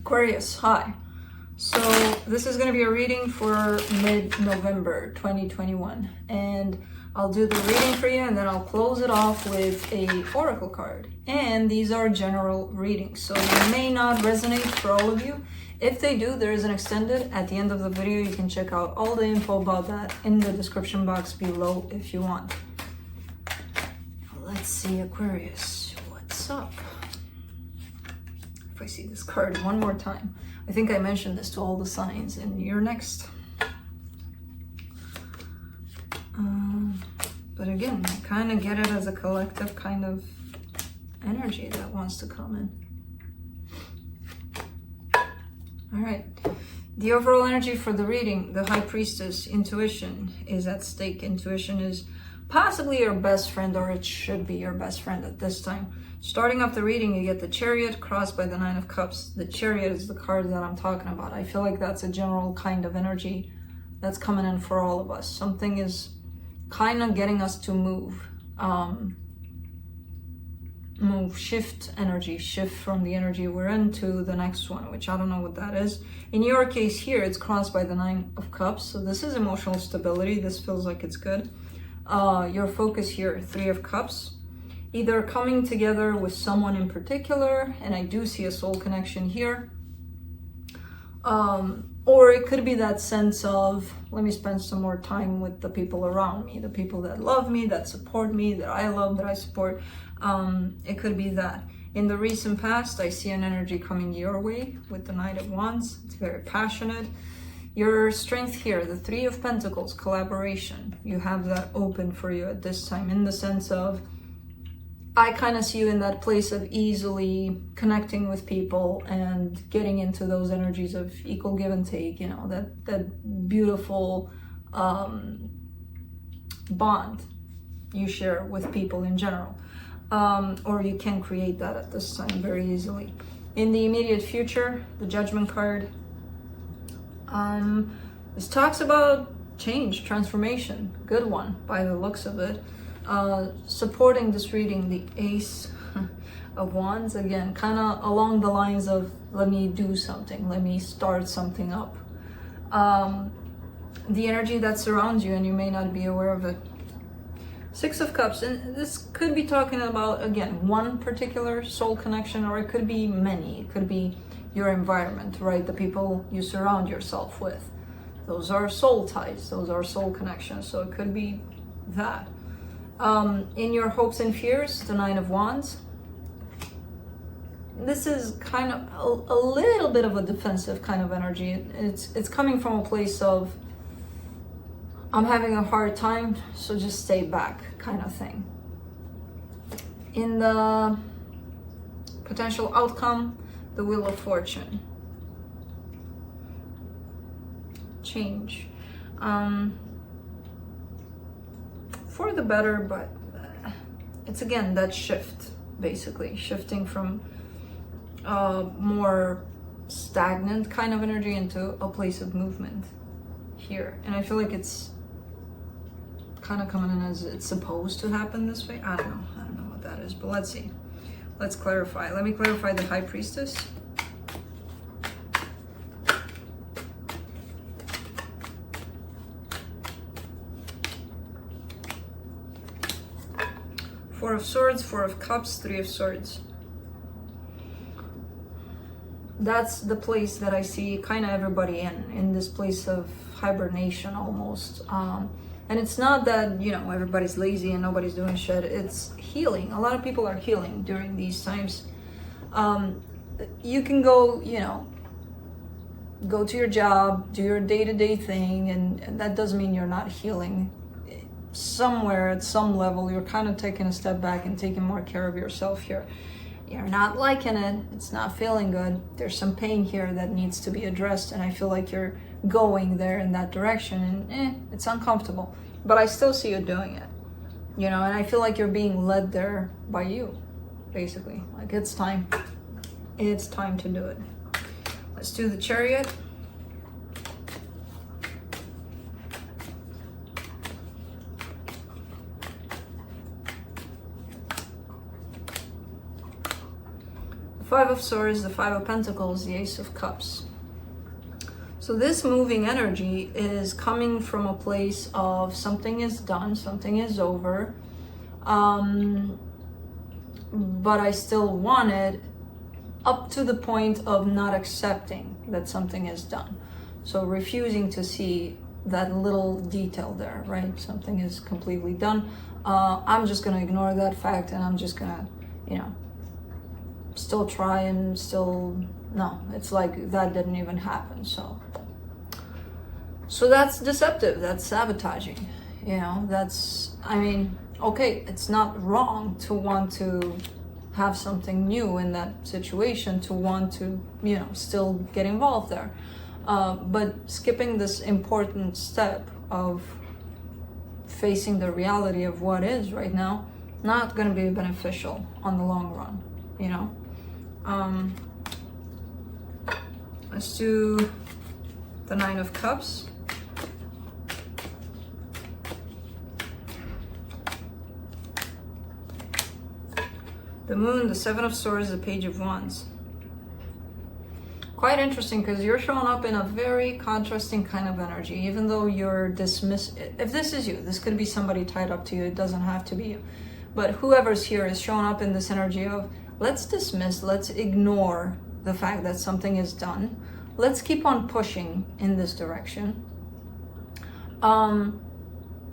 Aquarius, hi. So this is going to be a reading for mid-November 2021, and I'll do the reading for you and then I'll close it off with a oracle card. And these are general readings, so they may not resonate for all of you. If they do, there is an extended at the end of the video. You can check out all the info about that in the description box below if you want. Let's see, Aquarius, what's up? If I see this card one more time, I think I mentioned this to all the signs, and you're next. But again, I kind of get it as a collective kind of energy that wants to come in. All right. The overall energy for the reading, the High Priestess, intuition is at stake. Intuition is possibly your best friend, or it should be your best friend at this time. Starting off the reading, you get the Chariot crossed by the Nine of Cups. The Chariot is the card that I'm talking about. I feel like that's a general kind of energy that's coming in for all of us. Something is kind of getting us to move, shift energy, shift from the energy we're in to the next one, which I don't know what that is. In your case here, it's crossed by the Nine of Cups. So this is emotional stability. This feels like it's good. Your focus here, Three of Cups. Either coming together with someone in particular, and I do see a soul connection here, or it could be that sense of, let me spend some more time with the people around me, the people that love me, that support me, that I love, that I support. It could be that. In the recent past, I see an energy coming your way with the Knight of Wands. It's very passionate. Your strength here, the Three of Pentacles, collaboration. You have that open for you at this time, in the sense of, I kind of see you in that place of easily connecting with people and getting into those energies of equal give and take, you know, that beautiful bond you share with people in general. Or you can create that at this time very easily. In the immediate future, the Judgment card, this talks about change, transformation, good one by the looks of it. Supporting this reading, the Ace of Wands, again, kind of along the lines of, let me do something, let me start something up. The energy that surrounds you, and you may not be aware of it. Six of Cups, and this could be talking about, again, one particular soul connection, or it could be many. It could be your environment, right? The people you surround yourself with. Those are soul ties, those are soul connections, so it could be that. In your hopes and fears, the Nine of Wands. This is kind of a little bit of a defensive kind of energy. It's coming from a place of, I'm having a hard time, so just stay back kind of thing. In the potential outcome, the Wheel of Fortune. Change. For the better, but it's again that shift, basically shifting from more stagnant kind of energy into a place of movement here. And I feel like it's kind of coming in as it's supposed to happen this way. I don't know what that is, but let's see. Let's clarify. Let me clarify the High Priestess. Four of Swords, Four of Cups, Three of Swords. That's the place that I see kind of everybody in this place of hibernation almost. And it's not that, you know, everybody's lazy and nobody's doing shit. It's healing. A lot of people are healing during these times. You can go, you know, go to your job, do your day-to-day thing, and that doesn't mean you're not healing. Somewhere at some level you're kind of taking a step back and taking more care of yourself here. You're not liking it, it's not feeling good, there's some pain here that needs to be addressed, and I feel like you're going there in that direction, and it's uncomfortable, but I still see you doing it, you know, and I feel like you're being led there by you, basically. Like, it's time to do it. Let's do the Chariot. Five of Swords, the Five of Pentacles, the Ace of Cups. So this moving energy is coming from a place of something is done, something is over, but I still want it, up to the point of not accepting that something is done. So refusing to see that little detail there, right? Something is completely done. I'm just gonna ignore that fact, and I'm just gonna, you know, still try and still, no, it's like that didn't even happen. So that's deceptive, that's sabotaging, you know, that's, I mean, okay, it's not wrong to want to have something new in that situation, to want to, you know, still get involved there. But skipping this important step of facing the reality of what is right now, not going to be beneficial on the long run, you know. Let's do the Nine of Cups. The Moon, the Seven of Swords, the Page of Wands. Quite interesting, because you're showing up in a very contrasting kind of energy, even though you're dismissed. If this is you, this could be somebody tied up to you, it doesn't have to be you. But whoever's here is showing up in this energy of, let's dismiss, let's ignore the fact that something is done. Let's keep on pushing in this direction.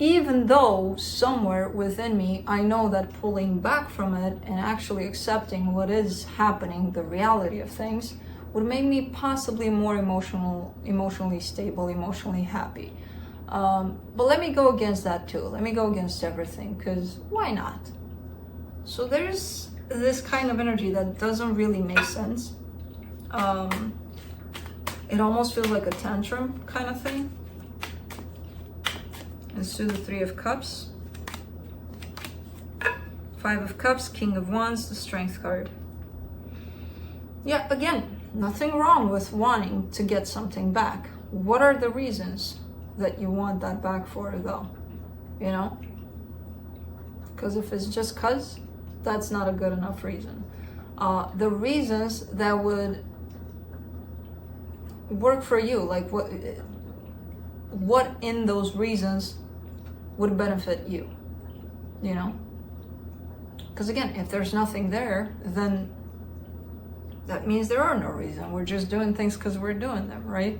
Even though somewhere within me, I know that pulling back from it and actually accepting what is happening, the reality of things, would make me possibly more emotionally stable, emotionally happy. But let me go against that too. Let me go against everything, because why not? So there's this kind of energy that doesn't really make sense. It almost feels like a tantrum kind of thing. Let's do the Three of Cups. Five of Cups, King of Wands, the Strength card. Yeah, again, nothing wrong with wanting to get something back. What are the reasons that you want that back for, though? You know? Because if it's just cause, that's not a good enough reason. The reasons that would work for you, like what in those reasons would benefit you, you know? Because again, if there's nothing there, then that means there are no reason. We're just doing things because we're doing them, right?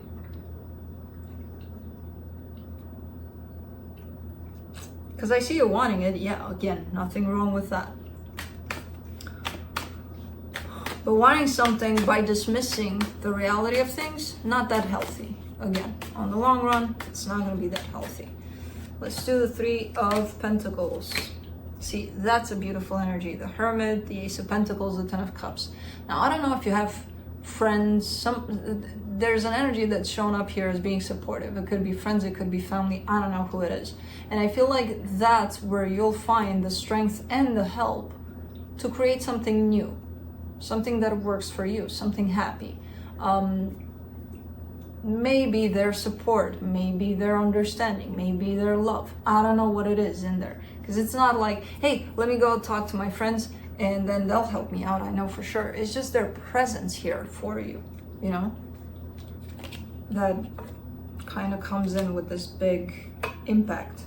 Because I see you wanting it. Yeah, again, nothing wrong with that. But wanting something by dismissing the reality of things, not that healthy. Again, on the long run, it's not going to be that healthy. Let's do the Three of Pentacles. See, that's a beautiful energy. The Hermit, the Ace of Pentacles, the Ten of Cups. Now, I don't know if you have friends. There's an energy that's shown up here as being supportive. It could be friends, it could be family. I don't know who it is. And I feel like that's where you'll find the strength and the help to create something new. Something that works for you, something happy. Maybe their support, maybe their understanding, maybe their love. I don't know what it is in there. Because it's not like, hey, let me go talk to my friends and then they'll help me out, I know for sure. It's just their presence here for you, you know? That kind of comes in with this big impact.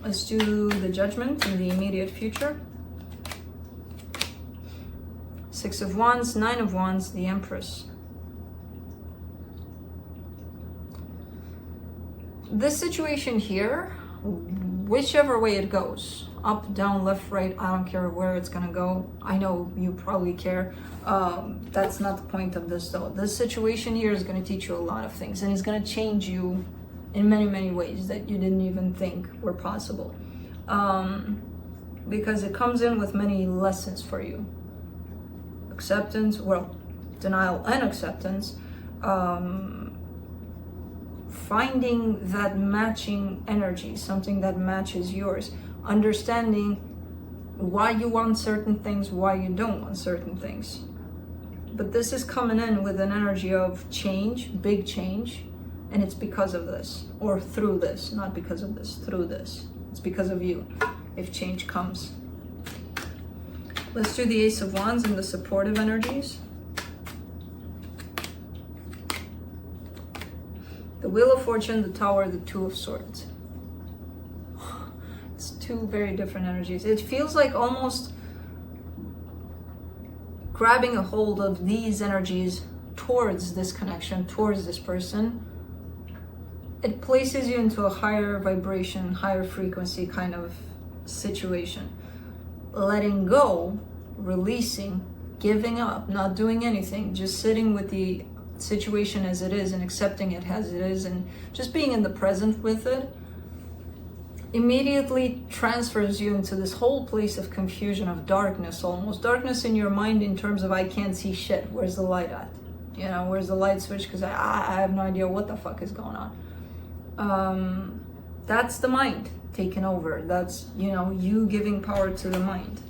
Let's do the Judgment in the immediate future. Six of Wands, Nine of Wands, the Empress. This situation here, whichever way it goes, up, down, left, right, I don't care where it's gonna go. I know you probably care. That's not the point of this though. This situation here is gonna teach you a lot of things, and it's gonna change you in many, many ways that you didn't even think were possible. Because it comes in with many lessons for you. Acceptance, well, denial and acceptance. Finding that matching energy, something that matches yours, understanding why you want certain things, why you don't want certain things. But this is coming in with an energy of change, big change, and it's because of this, or through this, not because of this, through this. It's because of you, if change comes. Let's do the Ace of Wands and the supportive energies. The Wheel of Fortune, the Tower, the Two of Swords. It's two very different energies. It feels like almost grabbing a hold of these energies towards this connection, towards this person. It places you into a higher vibration, higher frequency kind of situation. Letting go, releasing, giving up, not doing anything, just sitting with the situation as it is and accepting it as it is and just being in the present with it, immediately transfers you into this whole place of confusion, of darkness, almost darkness in your mind in terms of I can't see shit. Where's the light at? You know, where's the light switch? Because I have no idea what the fuck is going on. That's the mind taking over. That's, you know, you giving power to the mind.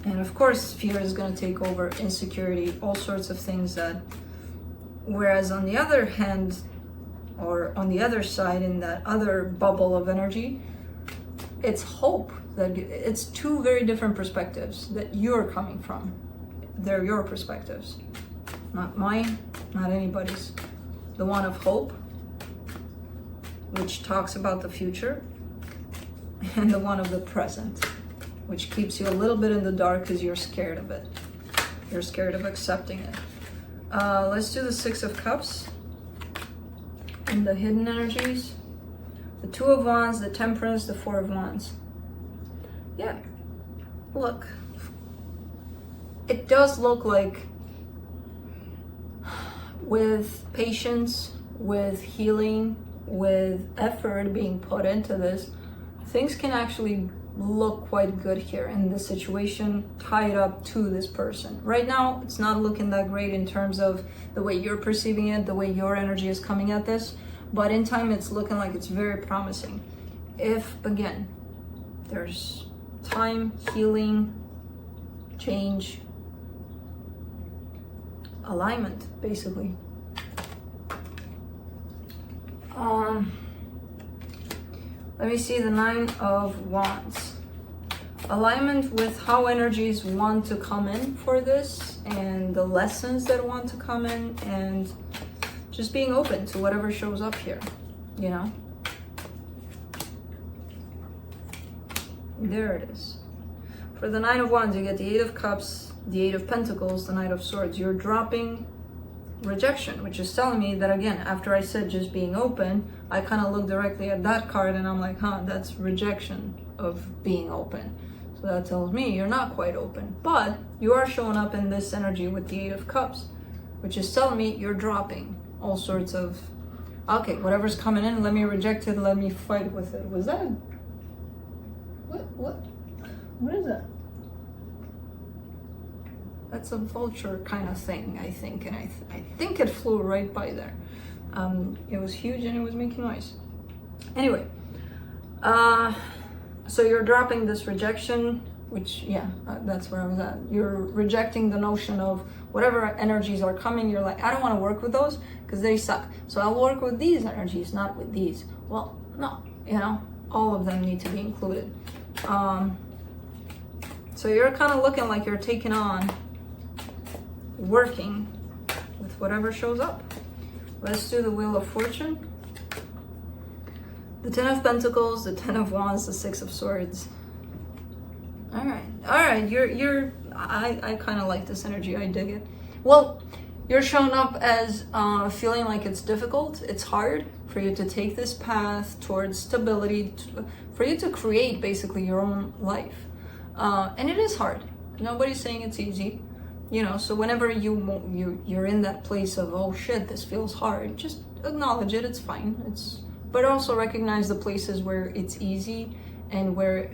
And of course, fear is going to take over, insecurity, all sorts of things that, whereas on the other hand, or on the other side, in that other bubble of energy, it's hope. That it's two very different perspectives that you're coming from. They're your perspectives, not mine, not anybody's. The one of hope, which talks about the future, and the one of the present, which keeps you a little bit in the dark because you're scared of it. You're scared of accepting it. Let's do the Six of Cups and the hidden energies. The Two of Wands, the Temperance, the Four of Wands. Yeah, look. It does look like with patience, with healing, with effort being put into this, things can actually look quite good here in this situation tied up to this person. Right now, it's not looking that great in terms of the way you're perceiving it, the way your energy is coming at this, but in time, it's looking like it's very promising. If, again, there's time, healing, change, alignment, basically. Let me see the Nine of Wands. Alignment with how energies want to come in for this and the lessons that want to come in, and just being open to whatever shows up here, you know? There it is. For the Nine of Wands, you get the Eight of Cups, the Eight of Pentacles, the Knight of Swords. You're dropping rejection, which is telling me that, again, after I said just being open, I kind of looked directly at that card and I'm like, that's rejection of being open. So that tells me you're not quite open, but you are showing up in this energy with the Eight of Cups, which is telling me you're dropping all sorts of, okay, whatever's coming in, let me reject it, let me fight with it. Was that what is that? That's a vulture kind of thing, I think, and I think it flew right by there. It was huge and it was making noise. Anyway, so you're dropping this rejection, which, that's where I was at. You're rejecting the notion of whatever energies are coming. You're like, I don't want to work with those because they suck. So I'll work with these energies, not with these. Well, no, all of them need to be included. So you're kind of looking like you're taking on working with whatever shows up. Let's do the Wheel of Fortune. The Ten of Pentacles, the Ten of Wands, the Six of Swords. All right. I kind of like this energy. I dig it. Well, you're showing up as feeling like it's difficult. It's hard for you to take this path towards stability, for you to create basically your own life. And it is hard. Nobody's saying it's easy. So whenever you're in that place of, oh shit, this feels hard, just acknowledge it. It's fine. But also recognize the places where it's easy and where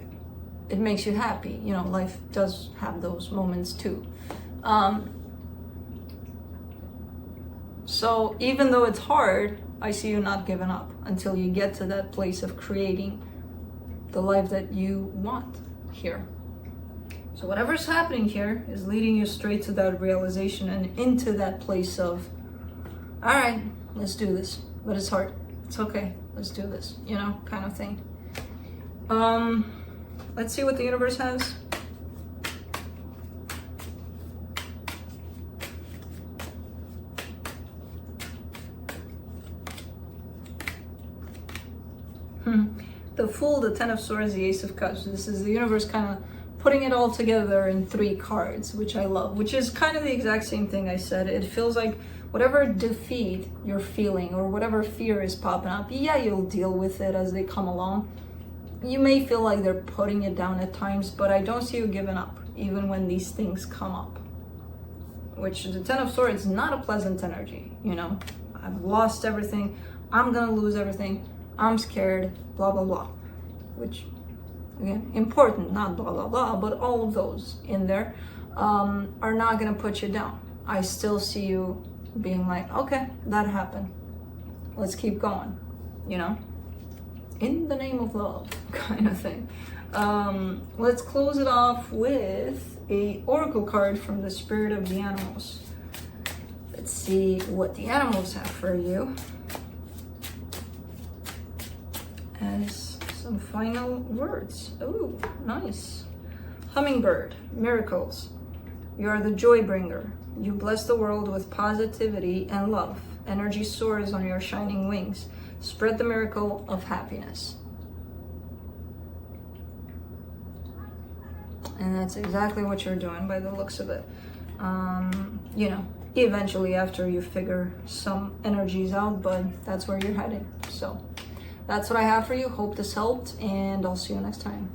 it makes you happy. Life does have those moments too. So even though it's hard, I see you not giving up until you get to that place of creating the life that you want here. So whatever's happening here is leading you straight to that realization and into that place of, all right, let's do this. But it's hard. It's okay. Let's do this, kind of thing. Let's see what the universe has. The Fool, the Ten of Swords, the Ace of Cups. This is the universe kind of putting it all together in 3 cards, which I love, which is kind of the exact same thing I said. It feels like whatever defeat you're feeling or whatever fear is popping up, yeah, you'll deal with it as they come along. You may feel like they're putting it down at times, but I don't see you giving up, even when these things come up. Which the Ten of Swords is not a pleasant energy, you know? I've lost everything, I'm gonna lose everything, I'm scared, blah, blah, blah. Which, again, important, not blah, blah, blah, but all of those in there are not gonna put you down. I still see you being like, okay, that happened. Let's keep going, you know? In the name of love, kind of thing. Let's close it off with a oracle card from the spirit of the animals. Let's see what the animals have for you as some final words. Oh, nice. Hummingbird, miracles. You are the joy bringer. You bless the world with positivity and love. Energy soars on your shining wings. Spread the miracle of happiness. And that's exactly what you're doing by the looks of it. You know, eventually after you figure some energies out, but that's where you're headed. So that's what I have for you. Hope this helped, and I'll see you next time.